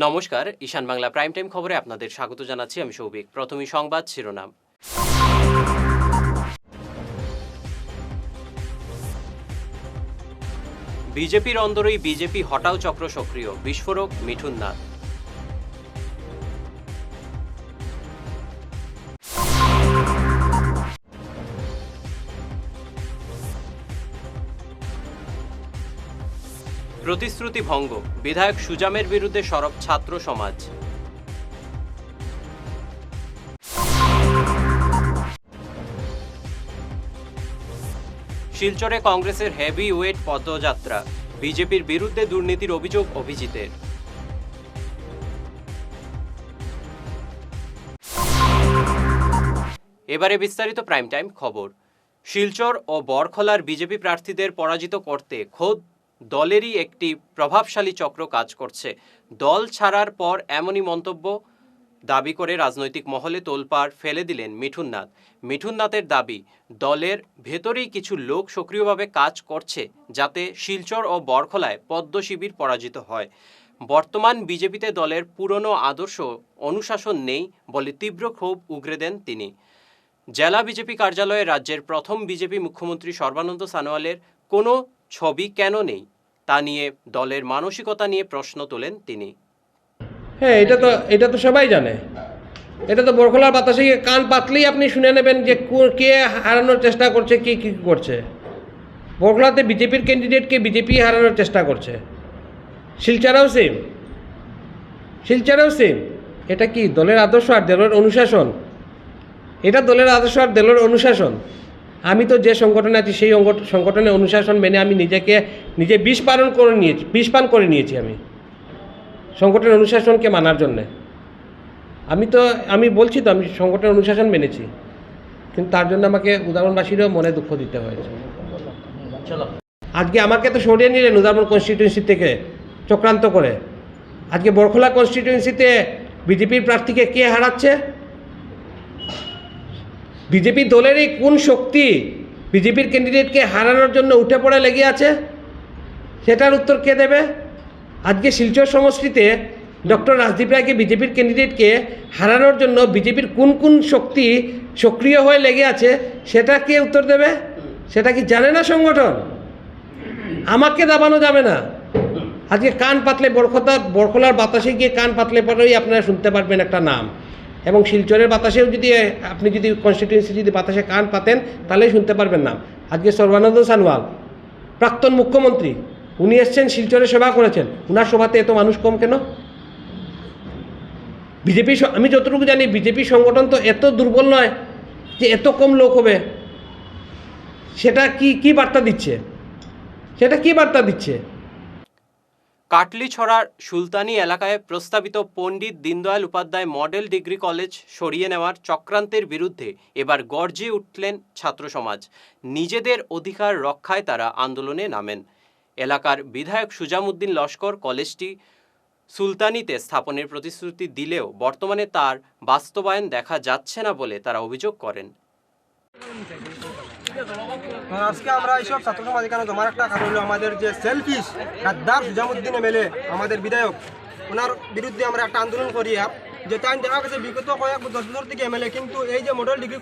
নমস্কার, ঈশান Bangla prime time খবরে আপনাদের স্বাগত জানাচ্ছি। আমি সৌভিক। প্রথমেই সংবাদ শিরোনাম। বিজেপির অন্দরেই বিজেপি হটাও চক্র সক্রিয়, বিস্ফোরক মিঠুন নাথ। প্রতিশ্রুতি ভঙ্গ, বিধায়ক সুজামের বিরুদ্ধে সরব ছাত্র সমাজ। শিলচরে কংগ্রেসের হেভি ওয়েট পদযাত্রা, বিজেপির বিরুদ্ধে দুর্নীতির অভিযোগ অভিজিতের। এবারে বিস্তারিত প্রাইম টাইম খবর। শিলচর ও বরখলার বিজেপি প্রার্থীদের পরাজিত করতে খোদ দলেরই একটি প্রভাবশালী চক্র কাজ করছে। দল ছাড়ার পর এমনই মন্তব্য দাবি করে রাজনৈতিক মহলে তোলপাড় ফেলে দিলেন মিঠুন নাথ। মিঠুন নাথের দাবি, দলের ভেতরেই কিছু লোক সক্রিয়ভাবে কাজ করছে যাতে শিলচর ও বরখলায় পদ্ম শিবির পরাজিত হয়। বর্তমান বিজেপিতে দলের পুরনো আদর্শ অনুশাসন নেই বলে তীব্র ক্ষোভ উগরে দেন তিনি। জেলা বিজেপি কার্যালয়ে রাজ্যের প্রথম বিজেপি মুখ্যমন্ত্রী সর্বানন্দ সানোয়ালের কোনো ছবি কেন নেই তা নিয়ে দলের মানসিকতা নিয়ে প্রশ্ন তোলেন তিনি। হ্যাঁ, এটা তো সবাই জানে। এটা তো বরখলার বাতাসে কান পাতলেই আপনি শুনে নেবেন যে কে হারানোর চেষ্টা করছে, কে কী করছে। বরখলাতে বিজেপির ক্যান্ডিডেটকে বিজেপি হারানোর চেষ্টা করছে। শিলচরেও সেম। এটা কি দলের আদর্শ আর দলের অনুশাসন? এটা দলের আদর্শ আর দলের অনুশাসন। আমি তো যে সংগঠনে আছি সেই সংগঠনের অনুশাসন মেনে আমি নিজে বিষ পান করে নিয়েছি আমি সংগঠনের অনুশাসনকে মানার জন্যে। আমি বলছি তো আমি সংগঠনের অনুশাসন মেনেছি, কিন্তু তার জন্য আমাকে উদাহরণবাসীরও মনে দুঃখ দিতে হয়েছে। আজকে আমাকে তো সরিয়ে নিলেন উদাহরণ কনস্টিটিউয়েন্সি থেকে চক্রান্ত করে। আজকে বরখলা কনস্টিটিউয়েন্সিতে বিজেপির প্রার্থীকে কে হারাচ্ছে? বিজেপি দলেরই কোন শক্তি বিজেপির ক্যান্ডিডেটকে হারানোর জন্য উঠে পড়ে লেগে আছে? সেটার উত্তর কে দেবে? আজকে শিলচর সমষ্টিতে ডক্টর রাজদীপ রায়কে বিজেপির ক্যান্ডিডেটকে হারানোর জন্য বিজেপির কোন শক্তি সক্রিয় হয়ে লেগে আছে সেটা কে উত্তর দেবে? সেটা কি জানে না সংগঠন? আমাকে দাবানো যাবে না। আজকে কান পাতলে বরখলার বাতাসে গিয়ে কান পাতলে পরেই আপনারা শুনতে পারবেন একটা নাম, এবং শিলচরের বাতাসেও আপনি যদি কনস্টিটিউয়েন্সি যদি বাতাসে কান পাতেন তাহলেই শুনতে পারবেন নাম। আজকে সর্বানন্দ সানোয়াল প্রাক্তন মুখ্যমন্ত্রী, উনি এসছেন শিলচরে সভা করেছেন। উনার সভাতে এত মানুষ কম কেন? আমি যতটুকু জানি বিজেপি সংগঠন তো এত দুর্বল নয় যে এত কম লোক হবে। সেটা কি বার্তা দিচ্ছে? কাটলিছড়ার সুলতানি এলাকায় প্রস্তাবিত Pandit Deendayal Upadhyay model degree college সরিয়ে নেওয়ার চক্রান্তের বিরুদ্ধে এবার গর্জে উঠলেন ছাত্র সমাজ। নিজেদের অধিকার রক্ষায় তারা আন্দোলনে নামেন। এলাকার বিধায়ক সুজামউদ্দিন লস্কর কলেজটি সুলতানিতে স্থাপনের প্রতিশ্রুতি দিলেও বর্তমানে তার বাস্তবায়ন দেখা যাচ্ছে না বলে তারা অভিযোগ করেন। আজকে আমরা এইসব ছাত্র সমাজ এখানে জমার একটা কারণ হলো আমাদের যে সেলফিশ গাদ্দার সুজামউদ্দিন এমএলএ আমাদের বিধায়ক, ওনার বিরুদ্ধে আমরা একটা আন্দোলন করি। আর যে টাইম দেখা গেছে বিগত কয়েক 10 বছর থেকে এমএলএ, কিন্তু এই যে মডেল ডিগ্রি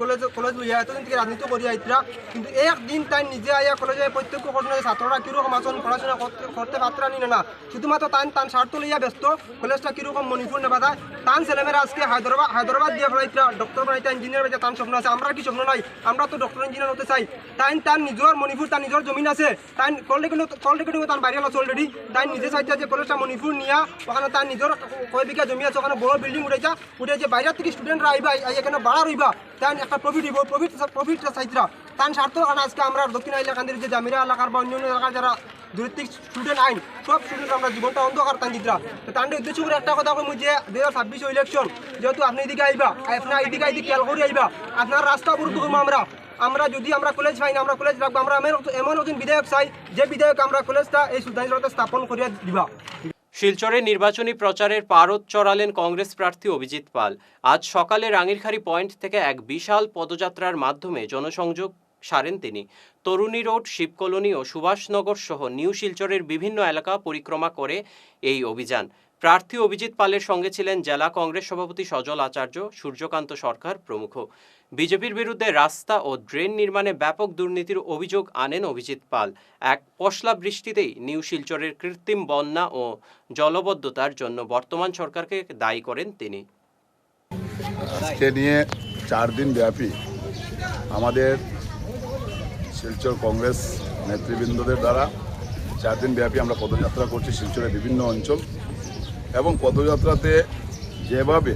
কলেজ লইয়া এতদিন থেকে রাজনীতি করিয়া ইতরা, কিন্তু একদিন টাইম নিজে আইয়া কলেজে প্রত্যক্ষ ঘটনা ছাত্ররা কীরকম আচরণ পড়াশোনা করতে পাত্রা নি না, শুধুমাত্র তান স্বার্থ লইয়া ব্যস্ত। কলেজটা কীরকম মণিপুর নেবা যায়, তান ছেলেমেয়েরা আজকে হায়দ্রাবাদ দিয়ে ফেলাইতরা ডক্টর বানাইতে, ইঞ্জিনিয়ার বানাইতে তান স্বপ্ন আছে। আমরা কি স্বপ্ন নাই? আমরা তো ডক্টর ইঞ্জিনিয়ার হতে চাই। তান নিজের মণিপুর, তার নিজের জমিন আছে, তাই কল রেকর্ডিং তার বাইরে আছে অলরেডি। তাই নিজে চাইছে যে কলেজটা মণিপুর নিয়া ওখানে তার নিজের কয় বিঘা জমি আছে, ওখানে বড় বিল্ডিং উঠেছে বাইরের থেকে স্টুডেন্টরা আইবা, এখানে বাড়া রইবা, তাই একটা প্রফিট চাইতরা তার স্বার্থ। কারণ আজকে আমরা দক্ষিণ এলাকার যে জামিরা এলাকার বা অন্যান্য এলাকার যারা দূরত্বিক স্টুডেন্ট আইন সব স্টুডেন্ট আমরা জীবনটা অন্ধকার তান দিতরা। তো তাদের উদ্দেশ্য করে একটা কথা কই যে 2026 ইলেকশন যেহেতু আপনি এদিকে আইবা, আপনার এদিকে খেয়াল করে আইবা, আপনার রাস্তা অবরোধ করবো আমরা যদি আমরা কলেজ পাই না, আমরা কলেজ রাখবো। আমরা এমন একজন বিধায়ক চাই যে বিধায়ক আমরা কলেজটা এই সুলতানিতে স্থাপন করিয়া দিবা। শিলচরে নির্বাচনী প্রচারের পারদ চড়ালেন কংগ্রেস প্রার্থী অভিজিৎ পাল। আজ সকালে রাঙ্গিরখাড়ি পয়েন্ট থেকে এক বিশাল পদযাত্রার মাধ্যমে জনসংযোগ সারেন তিনি। তরুণী রোড, শিবকলোনি ও সুভাষনগর সহ নিউ শিলচরের বিভিন্ন এলাকা পরিক্রমা করে এই অভিযান। প্রার্থী অভিজিৎ পালের সঙ্গে ছিলেন জেলা কংগ্রেস সভাপতি সজল আচার্য, সূর্যকান্ত সরকার প্রমুখ। বিজেপির বিরুদ্ধে রাস্তা ও ড্রেন নির্মাণে ব্যাপক দুর্নীতির অভিযোগ আনেন অভিজিৎ পাল। এক পশলা বৃষ্টিতেই নিউ শিলচরের কৃত্রিম বন্যা ও জলবদ্ধতার জন্য বর্তমান সরকারকে দায়ী করেন তিনি। আজকে নিয়ে 4 দিন ব্যাপী আমাদের শিলচর কংগ্রেস নেতৃবৃন্দদের দ্বারা 4 দিন ব্যাপী আমরা পদযাত্রা করছি শিলচরের বিভিন্ন অঞ্চল, এবং পদযাত্রাতে যেভাবে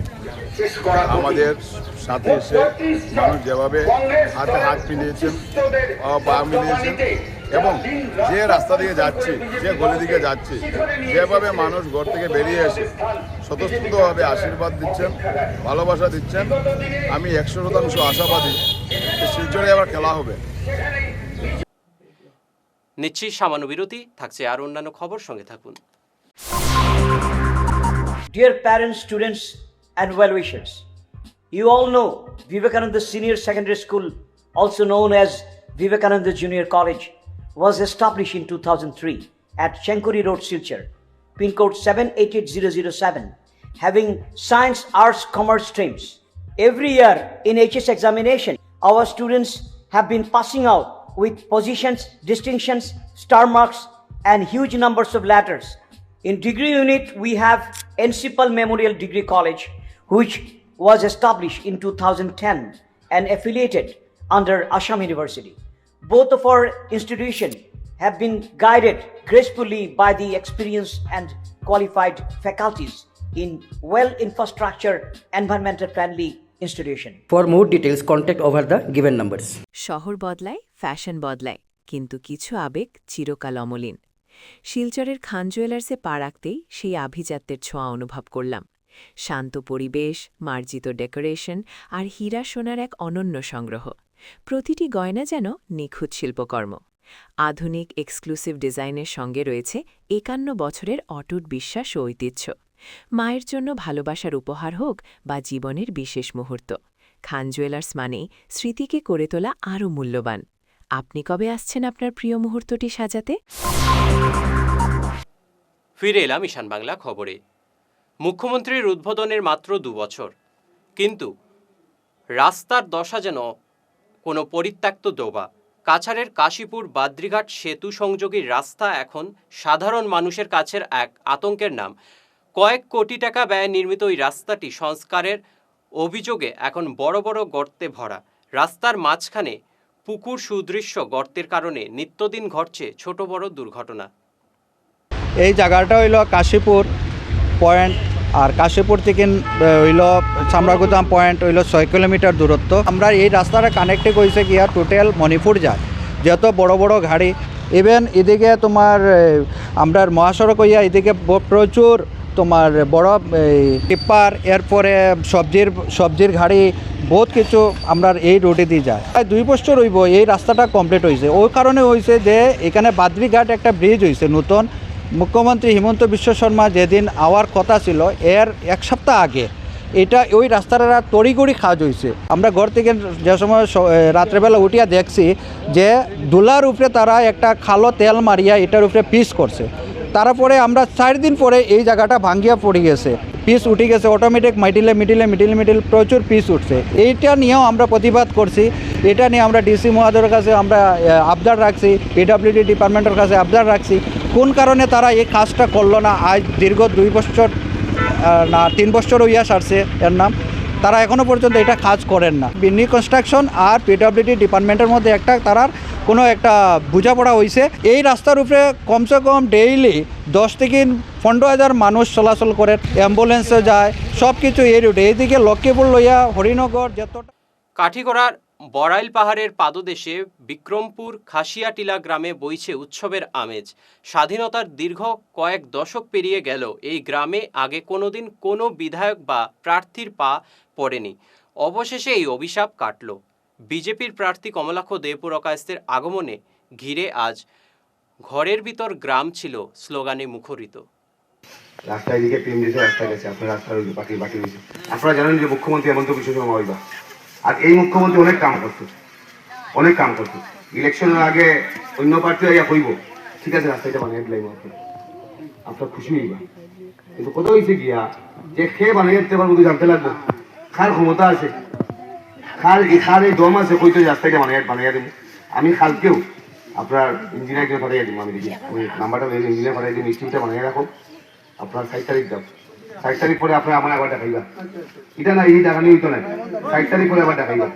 আমাদের সাথে এসে মানুষ যেভাবে হাতে হাত মিলিয়েছেন, পা মিলিয়েছেন, এবং যে রাস্তা দিয়ে যাচ্ছি, যে গলি দিকে যাচ্ছি, যেভাবে মানুষ ঘর থেকে বেরিয়ে এসে স্বতঃস্ফূর্তভাবে আশীর্বাদ দিচ্ছেন, ভালোবাসা দিচ্ছেন, আমি 100% আশাবাদী যে শিলচরে আবার খেলা হবে। নিচ্ছি সামান্য বিরতি, থাকছে আর অন্যান্য খবর, সঙ্গে থাকুন। Dear parents, students and well-wishers, you all know Vivekananda Senior Secondary School, also known as Vivekananda Junior College, was established in 2003 at Chenkuri Road, Silchar, pin code 788007, having science, arts, commerce streams. Every year in HS examination, our students have been passing out with positions, distinctions, star marks and huge numbers of letters. In degree unit, we have Encipal Memorial Degree College, which was established in 2010 and affiliated under Assam University. Both of our institutions have been guided gracefully by the experienced and qualified faculties in well-infrastructure, environmental-friendly institution. For more details, contact over the given numbers. শহর বদলায়, fashion বদলায়, কিন্তু কিছু আবেগ চিরকাল অমলিন। শিলচরের খান জুয়েলার্সে পা রাখতেই সেই আভিজাত্যের ছোঁয়া অনুভব করলাম। শান্ত পরিবেশ, মার্জিত ডেকোরেশন আর হীরা সোনার এক অনন্য সংগ্রহ। প্রতিটি গয়না যেন নিখুঁত শিল্পকর্ম। আধুনিক এক্সক্লুসিভ ডিজাইনের সঙ্গে রয়েছে 51 বছরের অটুট বিশ্বাস ও ঐতিহ্য। মায়ের জন্য ভালোবাসার উপহার হোক বা জীবনের বিশেষ মুহূর্ত, খান জুয়েলার্স মানেই স্মৃতিকে করে তোলা আরও মূল্যবান। আপনি কবে আসছেন আপনার প্রিয় মুহূর্তটি সাজাতে? ফিরে এলাম ঈশান বাংলা খবরে। মুখ্যমন্ত্রীর উদ্বোধনের মাত্র 2 বছর, কিন্তু রাস্তার দশা যেন কোনো পরিত্যক্ত ডোবা। কাছাড়ের কাশীপুর বাদ্রিঘাট সেতু সংযোগী রাস্তা এখন সাধারণ মানুষের কাছের এক আতঙ্কের নাম। কয়েক কোটি টাকা ব্যয়ে নির্মিত ওই রাস্তাটি সংস্কারের অভিযোগে এখন বড় বড় গর্তে ভরা। রাস্তার মাঝখানে পুকুর সুদৃশ্য গর্তের কারণে নিত্যদিন ঘটছে ছোট বড় দুর্ঘটনা। এই জায়গাটা হইল কাশীপুর পয়েন্ট, আর কাশীপুর থেকে হইল চামড়াগুদাম পয়েন্ট হইল 6 কিলোমিটার দূরত্ব। আমরা এই রাস্তাটা কানেক্টে করেছে গিয়া টোটাল মণিপুর যায়, যত বড় বড় গাড়ি, ইভেন এদিকে তোমার আমরা মহাসড়ক হইয়া এদিকে প্রচুর তোমার বড় টিপ্পার, এরপরে সবজির গাড়ি, বহুত কিছু আমরা এই রোডে দিয়ে যায়। 2 বছর হইব এই রাস্তাটা কমপ্লিট হয়েছে। ওই কারণে হয়েছে যে এখানে বাদ্রিঘাট একটা ব্রিজ হয়েছে নতুন। মুখ্যমন্ত্রী হিমন্ত বিশ্ব শর্মা যেদিন আওয়ার কথা ছিল এর 1 সপ্তাহ আগে এটা ওই রাস্তাটা তড়িগড়ি কাজ হয়েছে। আমরা ঘর থেকে যে সময় রাত্রেবেলা উঠিয়া দেখছি যে দোলার উপরে তারা একটা খালো তেল মারিয়া এটার উপরে পিস করছে। তারপরে আমরা 4 দিন পরে এই জায়গাটা ভাঙ্গিয়া পড়ে গেছে, পিস উঠে গেছে, অটোমেটিক মিডিল প্রচুর পিস উঠছে। এইটা নিয়েও আমরা প্রতিবাদ করছি। এটা নিয়ে আমরা ডিসি মহোদয়ের কাছে আমরা আবদার রাখছি, পিডব্লিউডি ডিপার্টমেন্টের কাছে আবদার রাখছি কোন কারণে তারা এই কাজটা করলো না। আজ দীর্ঘ 2 বছর না 3 বছর হইয়া সারছে এর নাম, তারা এখনও পর্যন্ত এটা কাজ করেন না। বিনি কনস্ট্রাকশন আর পিডব্লিউডি ডিপার্টমেন্টের মধ্যে একটা তারার কোনো একটা বোঝাপড়া হয়েছে। এই রাস্তার উপরে কমসে কম ডেইলি 10 থেকে 15,000 মানুষ চলাচল করে, অ্যাম্বুলেন্সে যায়, সব কিছু এই রুটে। এইদিকে লক্ষ্মীপুর লইয়া হরিনগর যতটা। কাঠিগড়ার বড়াইল পাহাড়ের পাদদেশে বিক্রমপুর খাসিয়াটিলা গ্রামে বইছে উৎসবের আমেজ। স্বাধীনতার দীর্ঘ কয়েক দশক পেরিয়ে গেল এই গ্রামে আগে কোনোদিন কোনো বিধায়ক বা প্রার্থীর পা পড়েনি। অবশেষে এই অভিশাপ কাটল। বিজেপির প্রার্থী কমলাক্ষ দেবপুরকায়স্থের আগমনে ঘিরে আজ ঘরের ভিতর গ্রাম ছিল স্লোগানে মুখরিত। রাস্তায় দিকে প্রেম দিতে রাস্তা গেছে, আপনার রাস্তা রইল বাকি রয়েছে। আপনারা জানেন যে মুখ্যমন্ত্রী হেমন্ত বিশ্ব শর্মা হইবা, আর এই মুখ্যমন্ত্রী অনেক কাম করতো। ইলেকশনের আগে অন্য প্রার্থী হইয়া হইব, ঠিক আছে রাস্তাটা বানিয়ে দিলাম, আপনার খুশি হইবা। কিন্তু কথা হয়েছে গিয়া যে খেয়ে বানিয়ে দিতে পারবো জানতে লাগবো খার ক্ষমতা আছে, খার এই দম আছে, কইতে রাস্তাটা বানিয়ে দেবো। আমি খালকেও আপনার ইঞ্জিনিয়ারকে পাঠিয়ে দিব, আমি দেখি আমি নাম্বারটা ইঞ্জিনিয়ার পাঠিয়ে দিই, মিষ্টিটা বানিয়ে রাখো। আপনার 6 তারিখ যাও, 6 তারিখ পরে আপনার আমার আবার দেখাইবা, এটা না এই টাকা নিয়ে তো নাই, 6 তারিখ পরে আবার দেখাইবা,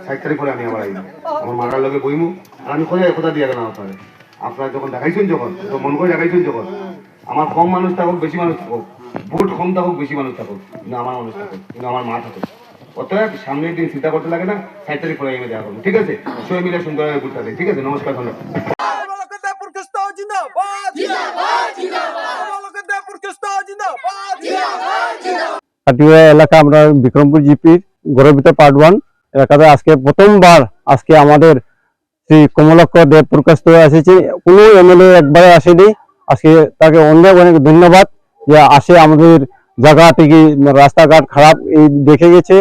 6 তারিখ পরে আমি আবার আইব, আমার মারার লগে বইমু। আর আমি কথা দিয়ে গেলাম আপনারা যখন দেখাইছেন, যখন মন করে দেখাইছেন, যখন আমার কম মানুষ থাকুক বেশি মানুষ থাকুক, ভোট কম থাকুক বেশি মানুষ থাকুক, কিন্তু আমার মানুষ থাকুক, কিন্তু আমার মা থাকুক, অতএব সামনের দিন চিন্তা করতে লাগে না, 6 তারিখ পরে আমি দেখা করবো। ঠিক আছে, সবাই মিলে সুন্দরভাবে ঘুরতে হবে। ঠিক আছে, নমস্কার, ধন্যবাদ। কাটিয়া এলাকা আমরা বিক্রমপুর জিপির গৌরবিত পার্ট 1 এলাকাতে আজকে প্রথমবার আজকে আমাদের শ্রী কমলক্ষ দেব প্রকাশিত এসেছে। কোনো এমএলএ একবারে আসেনি, আজকে তাকে অনেক অনেক ধন্যবাদ যে আসে আমাদের জায়গা থেকে রাস্তাঘাট খারাপ এই দেখে গেছে,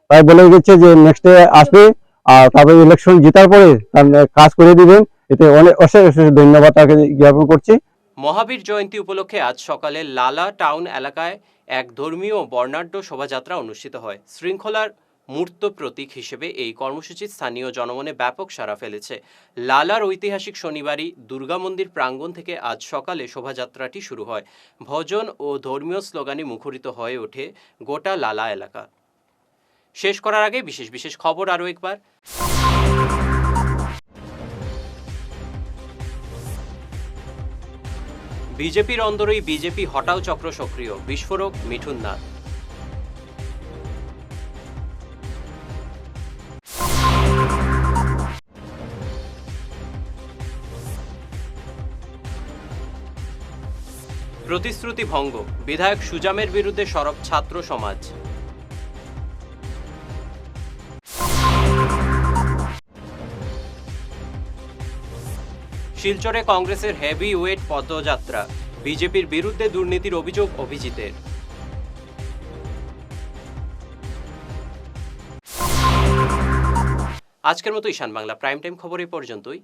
তাই বলে গেছে যে নেক্সটে আসবে আর তারপরে ইলেকশন জেতার পরে কাজ করে দিবেন। এতে অনেক অশেষ অশেষ ধন্যবাদ তাকে জ্ঞাপন করছি। মহাবীর জয়ন্তী উপলক্ষে আজ সকালে লালা টাউন এলাকায় এক ধর্মীয় ও বর্ণাঢ্য শোভাযাত্রা অনুষ্ঠিত হয়। শৃঙ্খলার মূর্ত প্রতীক হিসেবে এই কর্মসূচি স্থানীয় জনমনে ব্যাপক সাড়া ফেলেছে। লালার ঐতিহাসিক শনিবারী দুর্গা মন্দির প্রাঙ্গণ থেকে আজ সকালে শোভাযাত্রাটি শুরু হয়। ভজন ও ধর্মীয় স্লোগানে মুখরিত হয়ে ওঠে গোটা লালা এলাকা। শেষ করার আগে বিশেষ বিশেষ খবর আরও একবার। বিজেপির অন্দরেই বিজেপি হটাও চক্র সক্রিয়, বিস্ফোরক মিঠুন নাথ। প্রতিশ্রুতি ভঙ্গ, বিধায়ক সুজামের বিরুদ্ধে সরব ছাত্র সমাজ। শিলচরে কংগ্রেসের হেভি ওয়েট পদযাত্রা, বিজেপির বিরুদ্ধে দুর্নীতির অভিযোগ অভিজিতের। আজকের মতো ঈশান বাংলা প্রাইম টাইম খবর এই পর্যন্তই।